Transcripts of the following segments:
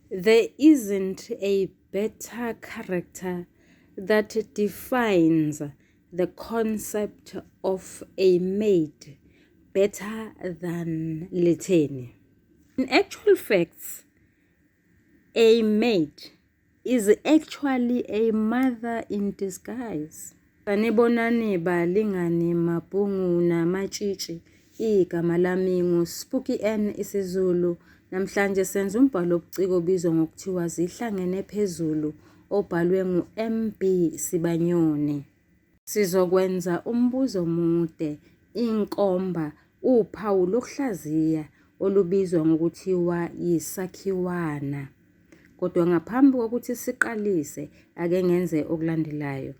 There isn't a better character that defines the concept of a maid better than Letheni. In actual facts, a maid is actually a mother in disguise. Sanibonani balingani mabhungu namatshitshi, igama lami nguSpooky N isiZulu. Namhlanje senza umbhalo obuciko obizwa ngokuthiwa Zihlangene Phezulu obhalwe ngu-MB Sibanyoni. Sizokwenza umbuzo omude, inkomba, uphawu lokuhlaziya olubizwa ngokuthiwa yisakhiwana. Kodwa ngaphambi kokuthi siqalise, ake ngenze okulandelayo.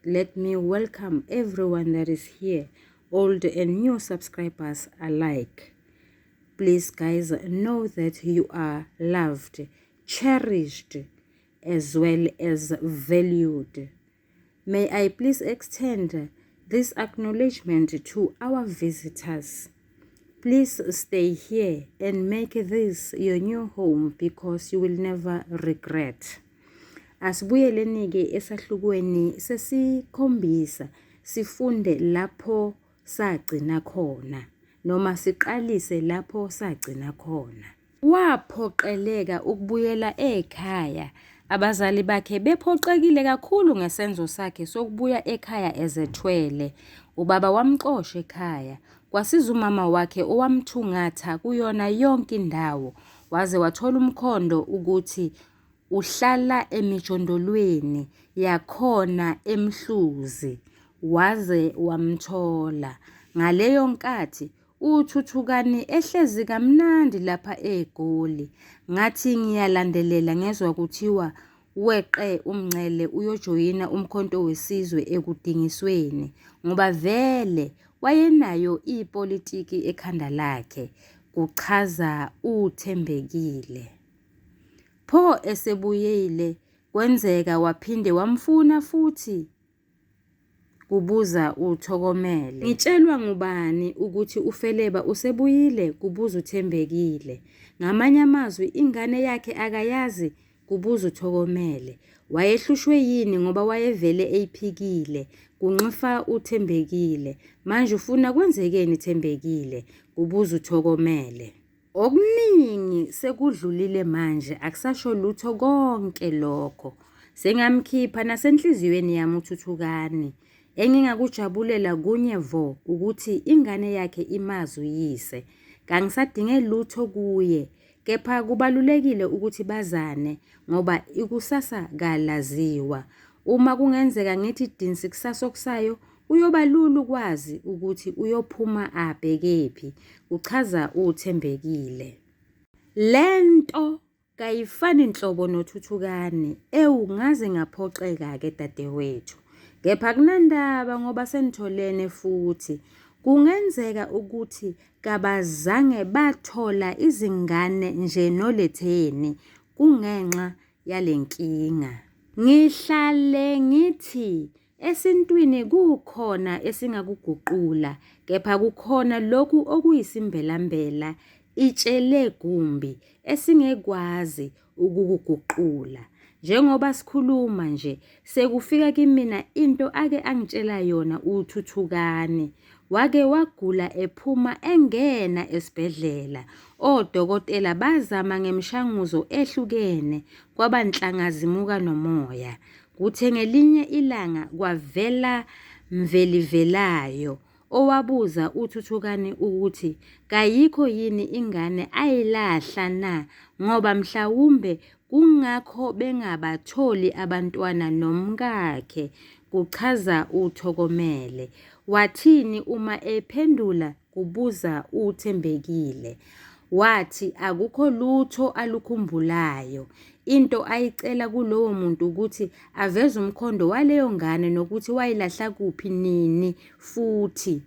Let me welcome everyone that is here, old and new subscribers alike. Please guys, know that you are loved, cherished, as well as valued. May I please extend this acknowledgement to our visitors. Please stay here and make this your new home because you will never regret. Asibuyeleni-ke esahlukweni sesikhombisa sifunde lapho sagcina khona noma siqalise lapho sagcina khona. Waphoqeleka ukubuyela ekhaya, abazali bakhe bephoqekile kakhulu ngesenzo sakhe sokubuya ekhaya ezethwele. Ubaba wamxosha ekhaya, kwasiza umama wakhe owamthungatha kuyona yonke indawo, waze wathola umkhondo ukuthi uhlala emijondolweni yakhona eMhluzi, waze wamthola. Ngaleyo nkathi uThuthukani ehlezi kamnandi lapha eGoli. Ngathi ngiyalandelela ngezwa kuthiwa weqe umngcele uyojoyina umkhonto wesizwe ekudingisweni ngoba vele wayenayo ipolitiki ekhanda lakhe, kuchaza uThembekile. Pho esebuyile kwenzeka waphinde wamfuna futhi, kubuza uThokomele. Ngitshelwa ngubani ukuthi uFeleba usebuyile, kubuza uThembekile. Ngamanye amazwi ingane yakhe akayazi, kubuza uThokomele. Wayehlushwe yini ngoba wayevele eyiphikile, kunxifa uThembekile. Manje ufuna kwenzekeni Thembekile, kubuza uThokomele. Okuningi sekudlulile manje, akusasho lutho konke lokho. Sengamkhipha nasenhliziyweni yami uThuthukani. Engingakujabulela kunye vo ukuthi ingane yakhe imazi uyise. Kangisadinge lutho kuye, kepha kubalulekile ukuthi bazane ngoba ikusasa kalaziwa. Uma kungenzeka ngithi dinsi kusasa okusayo, uyoba lula ukwazi ukuthi uyophuma abhekephi, uchaza uThembekile. Lento kayifani inhlobo noThuthukani, ngaze ngaphoxeka-ke dadewethu. Kepha kunandaba ngoba senitholene futhi. Kungenzeka ukuthi kabazange bathola izingane nje noLetheni kungenxa yalenkinga. Ngihlale ngithi esintwini kukhona esingakuguqula, kepha kukhona lokhu okuyisimbelambela, itshele gumbi esingekwazi ukukuguqula. Njengoba sikhuluma nje, sekufika kimina into ake angitshela yona uThuthukani. Wake wagula ephuma engena esibhedlela. Odokotela bazama ngemishanguzo ehlukene, kwabanhlangazimuka nomoya. Kuthe ngelinye ilanga kwavela mvelivelayo owabuza uThuthukani ukuthi kayikho yini ingane ayilahla na, ngoba mhlawumbe kungakho bengabatholi abantwana nomkakhe, kuchaza uThokomele. Wathini uma ephendula, kubuza uThembekile. Wathi akukho lutho alukhumbulayo. Into ayicela kulowo muntu ukuthi aveze umkhondo waleyo ngane nokuthi wayilahla kuphi nini futhi.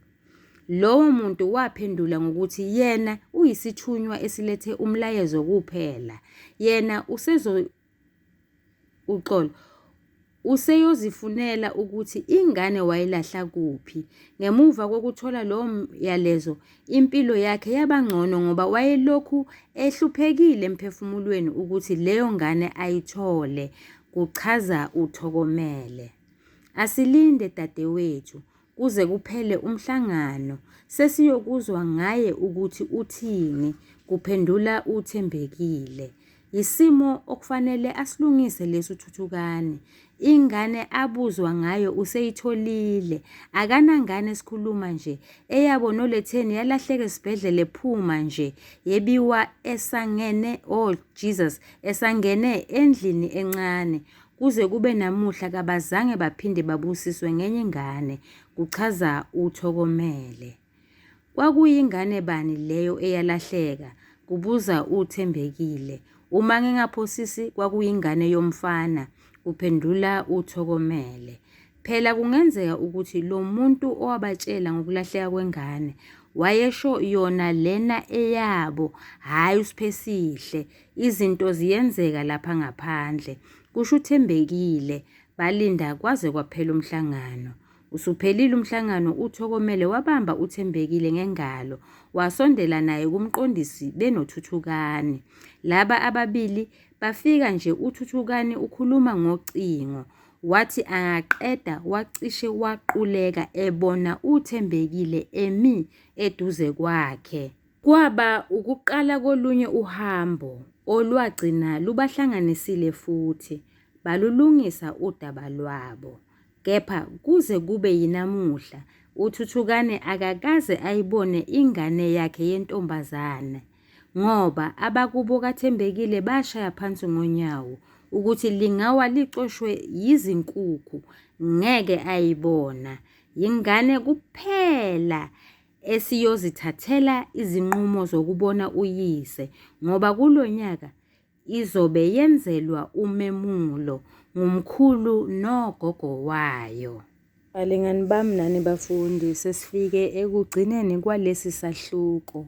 Lowo muntu waphendula ngokuthi yena uyisithunywa esilethe umlayezo kuphela. Yena useyozifunela ukuthi ingane wayilahla kuphi. Ngemuva kokuthola lowo myalezo, impilo yakhe yabangcono ngoba wayelokhu ehluphekile emphefumulweni ukuthi leyo ngane ayithole, kuchaza uThokomele. Asilinde dadewethu kuze kuphele umhlangano sesiyokuzwa ngaye ukuthi uthini, kuphendula uThembekile. Isimo okufanele asilungise leso Thuthukane. Ingane abuzwa ngayo useyitholile, akanangane esikhuluma nje. Eyabo noLetheni yalahleka esibhedlele phuma nje, yebiwa esangene, oh Jesus, esangene endlini encane. Kuze kube namuhla kabazange baphinde babusiswe ngenye ingane, kuchaza uThokomele. Kwakuyingane bani leyo eyalahleka, kubuza uThembekile. Uma ngingaphosisi kwakuyingane yomfana, kuphendula uThokomele. Phela kungenzeka ukuthi lo muntu owabatshela ngokulahleka kwengane wayesho yona lena eyabo, hhayi uSiphesihle. Izinto ziyenzeka lapha ngaphandle, kusho uThembekile. Balinda kwaze kwaphela umhlangano. Usuphelile umhlangano, uThokomele wabamba uThembekile ngengalo, wasondela naye kumqondisi benoThuthukane. Laba ababili bafika nje uThuthukane ukhuluma ngocingo. Wathi angaqeda wacishe waquleka ebona uThembekile emi eduze kwakhe. Kwaba ukuqala kolunye uhambo olwagcina lubahlanganisile futhi balulungisa udaba lwabo. Kepha kuze kube yinamuhla uThuthukane akakaze ayibone ingane yakhe yentombazane, ngoba abakubo kaThembekile bashaya phansi ngonyawo ukuthi lingawa licoshwe yizinkukhu ngeke ayibona. Ingane kuphela esiyozithathela izinqumo zokubona uyise, ngoba kulonyaka izobe yenzelwa umemulo ngumkhulu nogogo wayo. Balingani bami nani bafundi, sesifike ekugcineni kwalesi sahluko.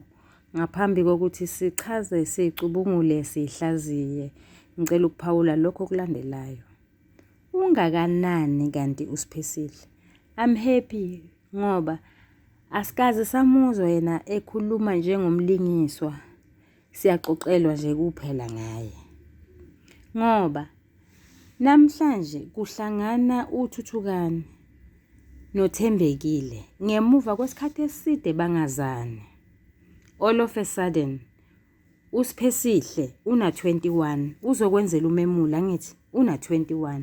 Ngaphambi kokuthi sichaze, sicubungule, sihlaziye, ngicela ukuphawula lokho okulandelayo. Ungakanani kanti uSiphesihle? I'm happy ngoba asikaze samuzwa yena ekhuluma njengomlingiswa, siyaxoxelwa nje kuphela ngaye. Ngoba namhlanje kuhlangana uThuthukane noThembekile ngemuva kwesikhathi eside bangazani. All of a sudden uSiphesihle una-21, uzokwenzela umemulo, angithi una-21.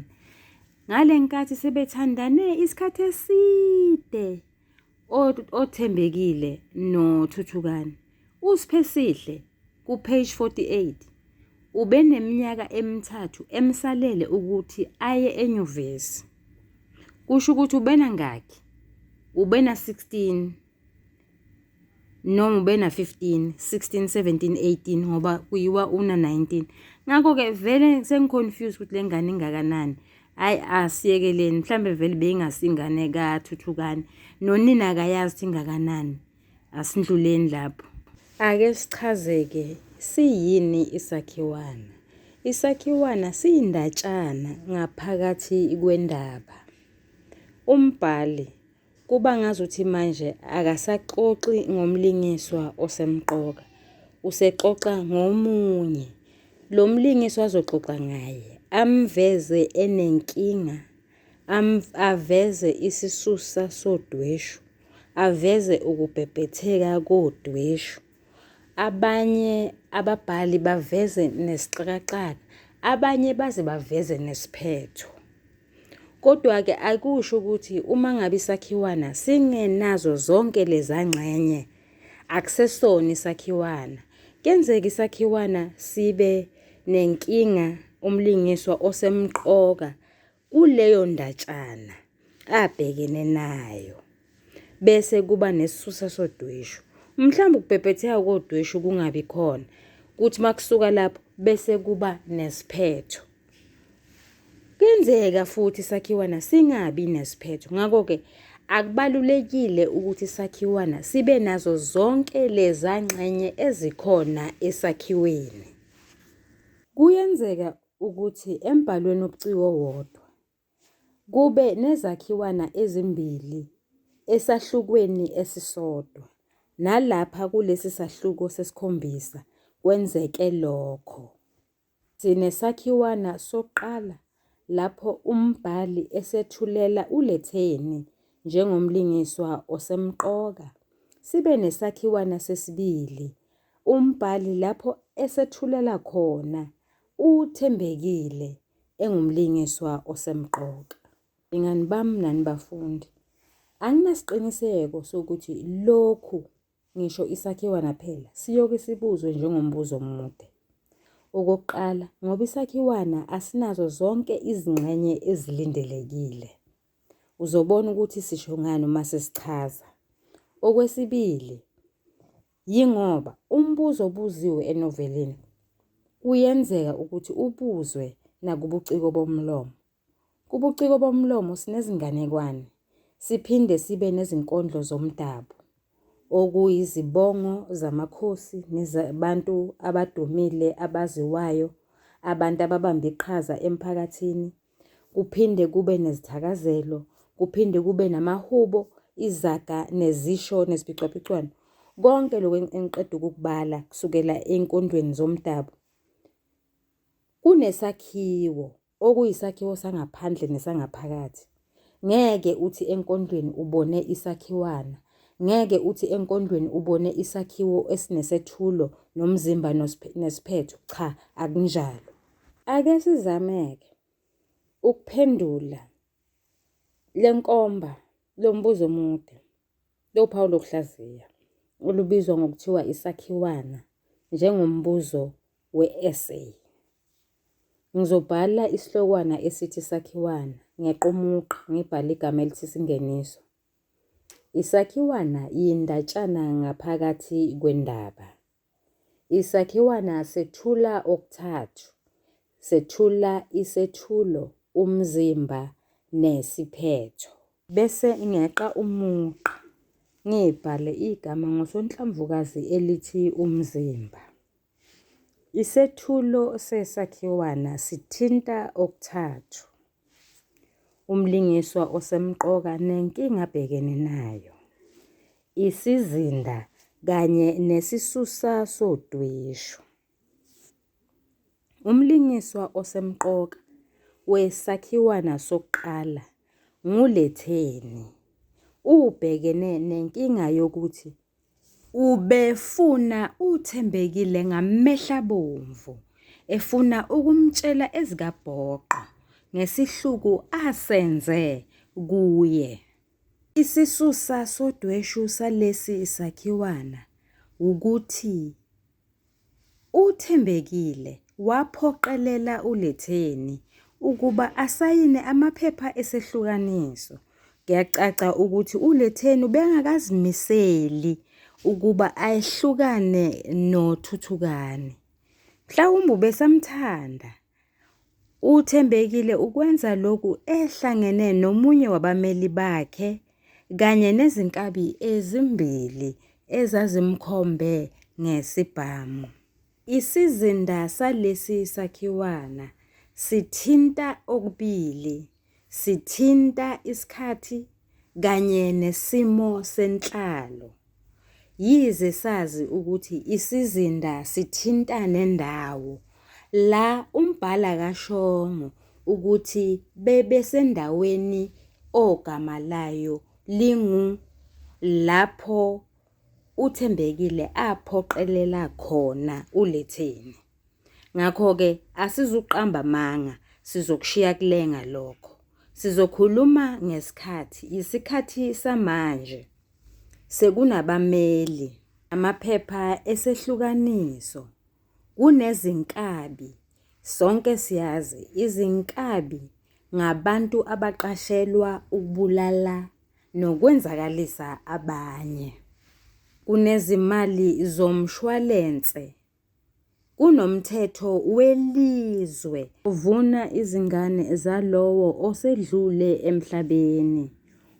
Ngale nkathi sebethandane isikhathi eside oThembekile noThuthukane. uSiphesihle ku-page 48 ube neminyaka emithathu emsalele ukuthi aye enyuvesi. Kusho ukuthi ubena ngakhi? Ubena 16 noma ubena 15, 16, 17, 18 ngoba kuyiwa una 19. Ngakho-ke vele sengiconfused ukuthi le ngane ingakanani. Hayi asiyekeleni, mhlambe vele beyingasingane kaThuthukane, nonina akayazi ukuthi ingakanani. Asindluleni lapho. Ake sichazeke, siyini isakhiwana? Isakhiwana siyindatshana ngaphakathi kwendaba. Umbhali kuba ngazuthi manje akasaxoxi ngomlingiswa osemqoka, usexoxa ngomunye. Lo mlingiswa azoxoxa ngaye amveze enenkinga, aveze isisusa sodweshu, aveze ukubhebhetheka kodweshu. Abanye ababhali baveze nesixakaxaka, abanye baze baveze nesiphetho. Kodwa-ke akusho ukuthi uma ngabe isakhiwana singenazo zonke leza ngxenye akusesona isakhiwana. Kenzeka isakhiwana sibe nenkinga, umlingiswa osemqoka kuleyo ndatshana abhekene nayo, bese kuba nesisusa sodweshu. Mhlawumbe ukubhebhetheka kodweshu kungabi khona, kuthi makusuka lapho bese kuba nesiphetho. Kenzeka futhi isakhiwana singabi nesiphetho. Ngakho-ke akubalulekile ukuthi isakhiwana sibe nazo zonke leza ngxenye ezikhona esakhiweni. Kuyenzeka ukuthi embhalweni obuciwo wodwa kube nezakhiwana ezimbili esahlukweni esisodwa, nalapha kulesi sahluko sesikhombisa kwenzeke lokho. Sinesakhiwana sokuqala lapho umbhali esethulela uLetheni njengomlingiswa osemqoka. Sibe nesakhiwana sesibili, umbhali lapho esethulela khona uThembekile engumlingiswa osemqoka. Bangani bami nani bafundi, anginasiqiniseko sokuthi lokhu ngisho isakhiwana phela siyoke sibuzwe njengombuzo omude. Okokuqala, ngoba isakhiwana asinazo zonke izingxenye ezilindelekile. Uzobona ukuthi sisho ngani uma sesichaza. Okwesibili, yingoba umbuzo obuziwe enovelini kuyenzeka ukuthi ubuzwe nakubuciko bomlomo. Kubuciko bomlomo sinezinganekwane, siphinde sibe nezinkondlo zomdabu, okuyizibongo zamakhosi nezabantu abadumile abaziwayo, abantu ababambe iqhaza emphakathini. Kuphinde kube nezithakazelo, kuphinde kube namahubo, izaga, nezisho, neziphicaphicwano. Konke lokhu engiqeda ukukubala kusukela enkondlweni zomdabu. Kunesakhiwo, okuyisakhiwo sangaphandle nesangaphakathi. Ngeke uthi enkondlweni ubone isakhiwana. Ngeke uthi enkondlweni ubone isakhiwo esinesethulo nomzimba nesiphetho. Cha, akunjalo. Ake sizameke ukuphendula le nkomba lombuzo omude lophawu lokuhlaziya olubizwa ngokuthiwa isakhiwana njengombuzo we-essay. Ngizobhala isihlokwana esithi isakhiwana, ngequmuqa ngibhale igama elithi isingeniso. Isakhiwana yindatshana ngaphakathi kwendaba. Isakhiwana sethula okuthathu, sethula isethulo, umzimba nesiphetho. Bese ngeqa umugqa ngibhale igama ngosonhlamvukazi elithi umzimba. Isethulo sesakhiwana sithinta okuthathu, umlingiswa osemqoka nenkinga abhekene nayo, isizinda kanye nesisusa sodweshu. Umlingiswa osemqoka wesakhiwana sokuqala nguLetheni. Ubhekene nenkinga yokuthi ubefuna uThembekile ngamehla abomvu, efuna ukumtshela ezikabhoqo ngesihluku asenze kuye. Isisusa sodweshu salesi isakhiwana ukuthi uThembekile waphoqelela uLetheni ukuba asayine amaphepha esehlukaniso. Kuyacaca ukuthi uLetheni ubengakazimiseli ukuba ayehlukane noThuthukane. Mhlawumbe ubesamthanda. uThembekile ukwenza lokhu ehlangene nomunye wabameli bakhe kanye nezinkabi ezimbili ezazimkhombe ngesibhamu. Isizinda salesi sakhiwana sithinta okubili, sithinta isikhathi kanye nesimo senhlalo. Yize sazi ukuthi isizinda sithinta nendawo, la umbhala kashongo ukuthi bebesendaweni ogama layo lingu lapho uThembekile aphoqelela khona uLetheni. Ngakho-ke asizuqamba manga, sizokushiya kulenga lokho. Sizokhuluma ngesikhathi, isikhathi samanje. Sekunabameli, amaphepha esehlukaniso, kunezinkabi. Sonke siyazi izinkabi ngabantu abaqashelwa ukubulala nokwenzakalisa abanye. Kunezimali zomshwalense, kunomthetho welizwe uvuna izingane zalowo osedlule emhlabeni.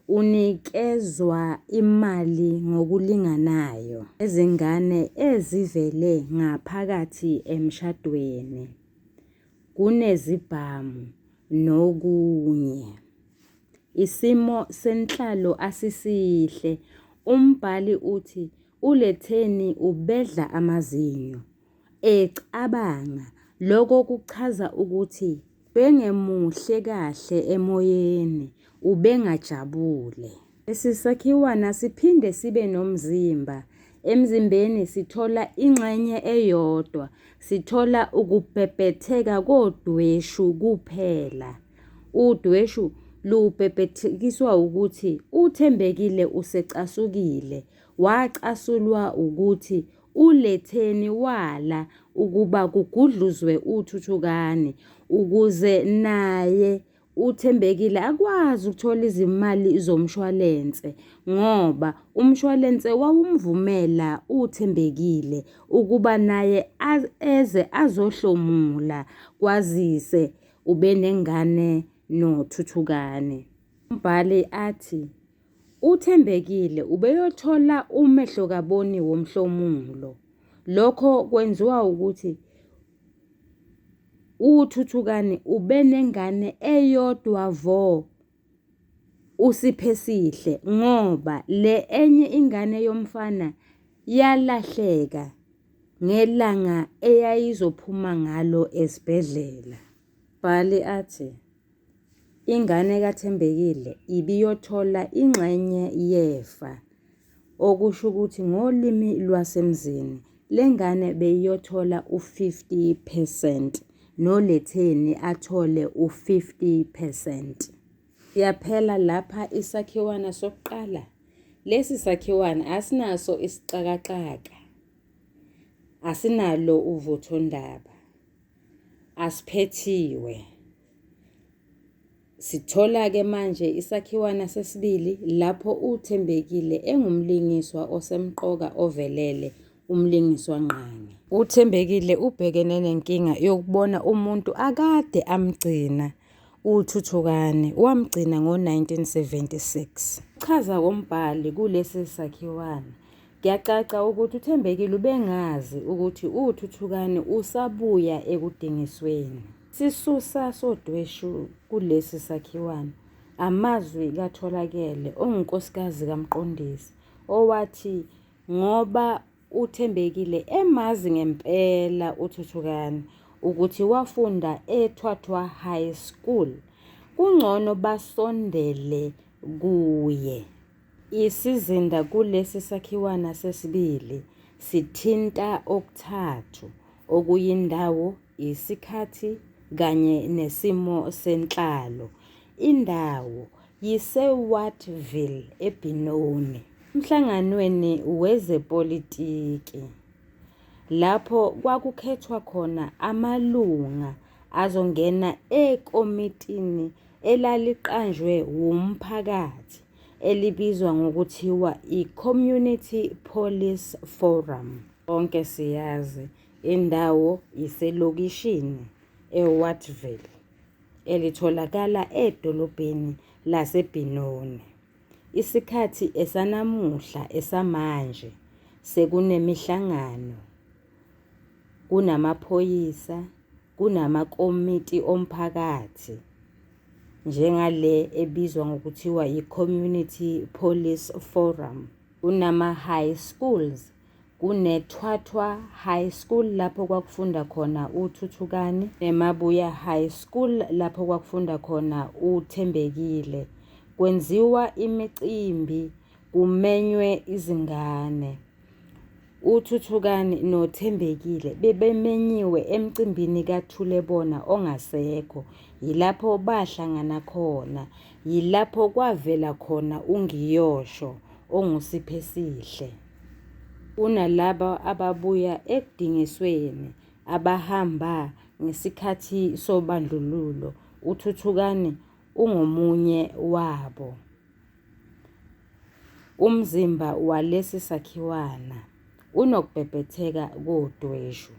Unikezwa imali ngokulinganayo ezingane ezivele ngaphakathi emshadweni. Kunezibhamu nokunye. isimo senhlalo asisihle. Umbhali uthi uLetheni ubedla amazinyo, ecabanga. Lokho kuchaza ukuthi bengemuhle kahle emoyeni, ubengajabule. Lesi sakhiwana siphinde sibe nomzimba. Emzimbeni sithola ingxenye eyodwa, sithola ukubhebhetheka kodweshu kuphela. Udweshu lubhebhethekiswa ukuthi uThembekile usecasukile, wacasulwa ukuthi uLetheni wala ukuba kugudluzwe uThuthukane ukuze naye uThembekile akwazi ukuthola izimali zomshwalense, ngoba umshwalense wawumvumela uThembekile ukuba naye eze azohlomula kwazise ubenengane noThuthukane. Umbhali athi uThembekile ubeyothola umehlokaboni womhlomulo. Lokho kwenziwa ukuthi uThuthukane ubenengane eyodwa vo, uSiphesihle, ngoba le enye ingane yomfana yalahleka ngelanga eyayizophuma ngalo esibhedlela. Bhali athi ingane kaThembekile ibiyothola ingxenye yefa, okusho ukuthi ngolimi lwasemzini le ngane beyiyothola u-50%, noLetheni athole u-50%. Siyaphela lapha isakhiwana sokuqala. Lesi sakhiwana asinaso isixakaxaka, asinalo uvuthondaba, asiphethiwe. Sithola-ke manje isakhiwana sesibili lapho uThembekile engumlingiswa osemqoka ovelele, umlingiswa Ngqangi. uThembekile ubhekene nenkinga yokubona umuntu akade amgcina uThuthukane, wamgcina ngo-1976. Chaza kombhali kulesi sakhiwana kuyacaca ukuthi uThembekile ubengazi ukuthi uThuthukane usabuya ekudingisweni. Sisusa sodweshu kulesi sakhiwana amazwi kaTholakele ongunkosikazi kaMqondisi, owathi ngoba uThembekile emazi ngempela uThuthukane ukuthi wafunda eThwathwa High School, kungcono basondele kuye. Isizinda kulesi sakhiwana sesibili sithinta okuthathu, okuyindawo, isikhathi kanye nesimo senhlalo. Indawo yiseWattville eBenoni, emhlanganweni wezepolitiki, lapho kwakukhethwa khona amalunga azongena ekomitini elaliqanjwe wumphakathi elibizwa ngokuthiwa i-Community Police Forum. Bonke siyazi indawo iselokishini eWattville elitholakala edolobheni laseBenoni. Isikhathi esanamuhla esamanje sekunemihlangano, kunamaphoyisa, kunamakomiti omphakathi njengale ebizwa ngokuthiwa yi-Community Police Forum. Kunama-high schools, kuneThwathwa High School lapho kwakufunda khona uThuthukane, neMabuya High School lapho kwakufunda khona uThembekile. Kwenziwa imicimbi, kumenywe izingane. uThuthukane noThembekile bebemenyiwe emcimbini kaThulebona ongasekho, yilapho bahlangana khona, yilapho kwavela khona uNgiyosho onguSiphesihle. Unalaba ababuya ekudingisweni abahamba ngesikhathi sobandlululo, uThuthukane ungomunye wabo. Umzimba walesi sakhiwana unokubhebhetheka kodweshu.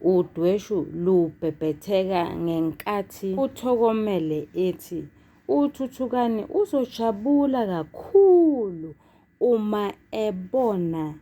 Udweshu lubhebhetheka ngenkathi uThokomele ethi uThuthukane uzojabula kakhulu uma ebona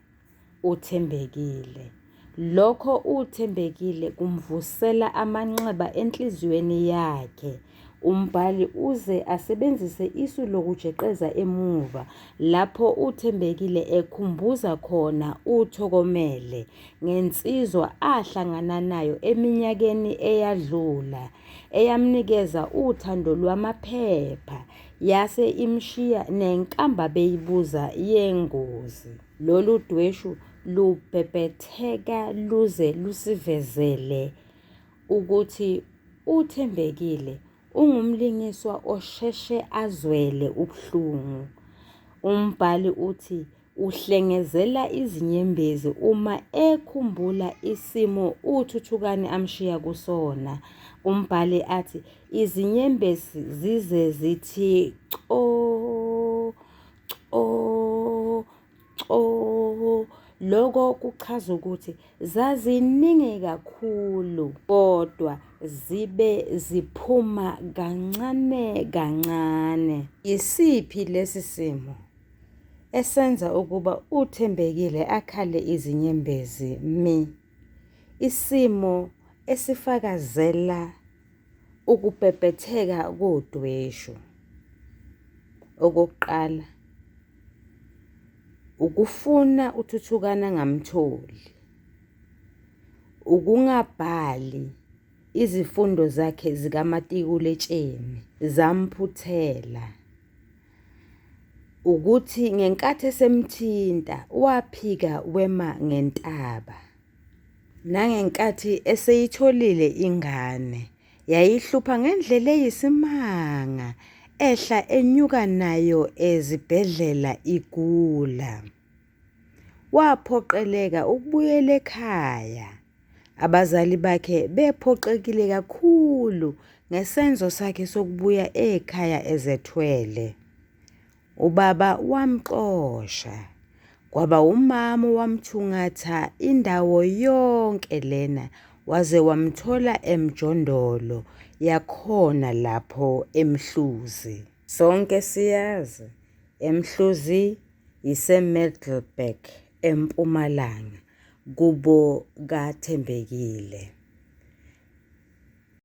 uThembekile. Lokho uThembekile kumvusela amanxeba enhliziyweni yakhe Umbhali uze asebenzise isu lokujeqeza emuva lapho uThembekile ekhumbuza khona uThokomele ngensizwa ahlangana nayo eminyakeni eyadlula eyamnikeza uthando lwamaphepha yase imshiya nenkamba beyibuza yengozi. Lolu dweshu lubhebhetheka luze lusivezele ukuthi uThembekile ungumlingiswa osheshe azwele ubuhlungu. Umbhali uthi uhlengezela izinyembezi uma ekhumbula isimo uThuthukane amshiya kusona. Umbhali athi izinyembezi zize zithi co co co. Lokho kuchaza ukuthi zaziningi kakhulu kodwa zibe ziphuma kancane kancane. Yisiphi lesi simo esenza ukuba uThembekile akhale izinyembezi isimo esifakazela ukubhebhetheka kodweshu. Okokuqala, ukufuna uThuthukana ngamtholi, ukungabhali izifundo zakhe zikamatikuletsheni zamphuthela, ukuthi ngenkathi esemthinta waphika wema ngentaba, nangenkathi eseyitholile ingane yayihlupha ngendlela eyisimanga ehla enyuka nayo ezibhedlela igula. Waphoqeleka ukubuyela ekhaya. Abazali bakhe bephoxekile kakhulu ngesenzo sakhe sokubuya ekhaya ezethwele. Ubaba wamxosha, kwaba umama wamthungatha indawo yonke lena waze wamthola emjondolo yakhona lapho eMhluzi. Sonke siyazi eMhluzi yiseMiddelburg eMpumalanga kubo kaThembekile.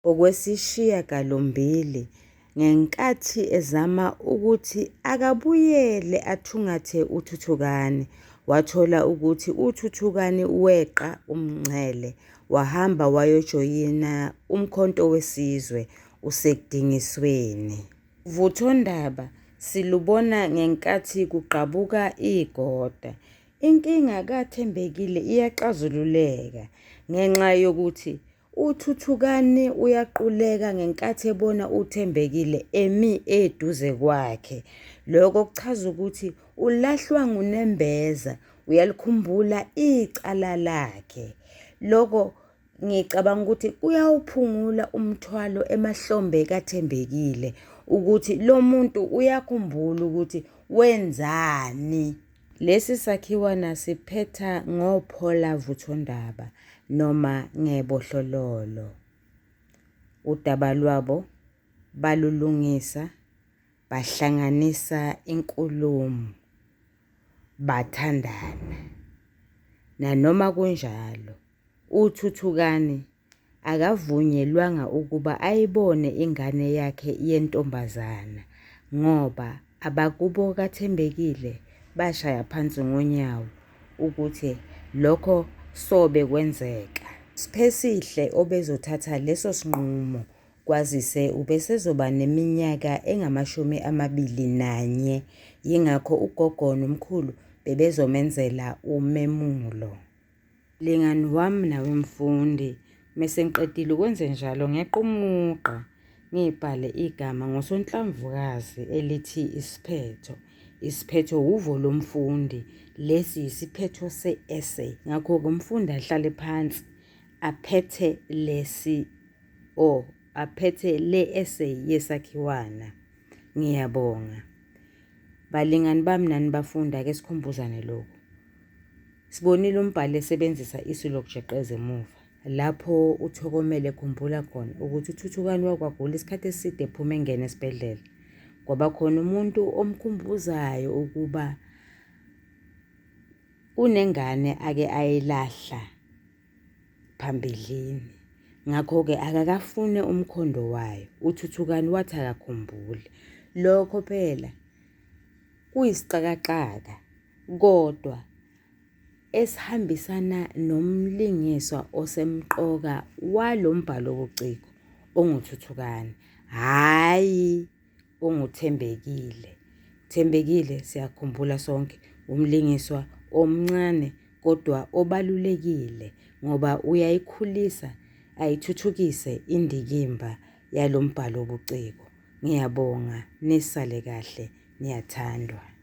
Okwesishiyagalombili ngenkathi ezama ukuthi akabuyele athungathe uThuthukane, wathola ukuthi uThuthukane weqa umngcele wahamba wayojoyina umkhonto wesizwe usekudingisweni. Uvuthondaba silubona ngenkathi kuqabuka igoda. Inkinga kaThembekile iyaxazululeka ngenxa yokuthi uThuthukane uyaquleka ngenkathi ebona uThembekile emi eduze kwakhe. Lokho kuchaza ukuthi ulahlwa nguNembeza, uyalikhumbula icala lakhe. Lokho ngicabanga ukuthi kuyawuphungula umthwalo emahlombe kaThembekile ukuthi lo muntu uyakhumbula ukuthi wenzani. Lesi sakhiwana siphetha ngophola vuthondaba noma ngebohlololo. Udaba lwabo balulungisa, bahlanganisa inkulumo, bathandana. Nanoma kunjalo, uThuthukane akavunyelwanga ukuba ayibone ingane yakhe yentombazana ngoba abakubo kaThembekile bashaya phansi ngonyawo ukuthi lokho sobe kwenzeka. Siphesihle obezothatha leso sinqumo kwazise ubesezoba neminyaka engama21. Yingakho ugogo nomkhulu bebezomenzela umemulo. Lingani wami nawe mfundi, mese ngiqedile ukwenze njalo ngequmuqa ngibhale igama ngosonhlamvukazi elithi isiphetho. Isiphetho uvo lomfundi, lesi isiphetho se-essay. Ngakho-ke umfundi ahlale phansi aphethe aphethe le-essay yesakhiwana. Ngiyabonga. Balingani bami nani bafunda, ake sikhumbuzane lokho. Sibonile umbhali esebenzisa isu lokujeqeza emuva lapho uThokomele ekhumbula khona ukuthi uThuthukane wakwagula isikhathi eside ephuma engena esibhedlela. Kwaba khona umuntu omkhumbuzayo ukuba unengane ake ayilahla phambilini. Ngakho-ke akakafune umkhondo wayo. uThuthukani wathi akakhumbule. Lokho phela kuyisixakaxaka kodwa esihambisana nomlingiswa osemqoka walombhalo wobuciko onguThuthukani, hhayi onguThembekile. Thembekile siyakhumbula sonke umlingiswa omncane kodwa obalulekile ngoba uyayikhulisa ayithuthukise indikimba yalombhalo wobuciko. Ngiyabonga, nisale kahle, niyathandwa.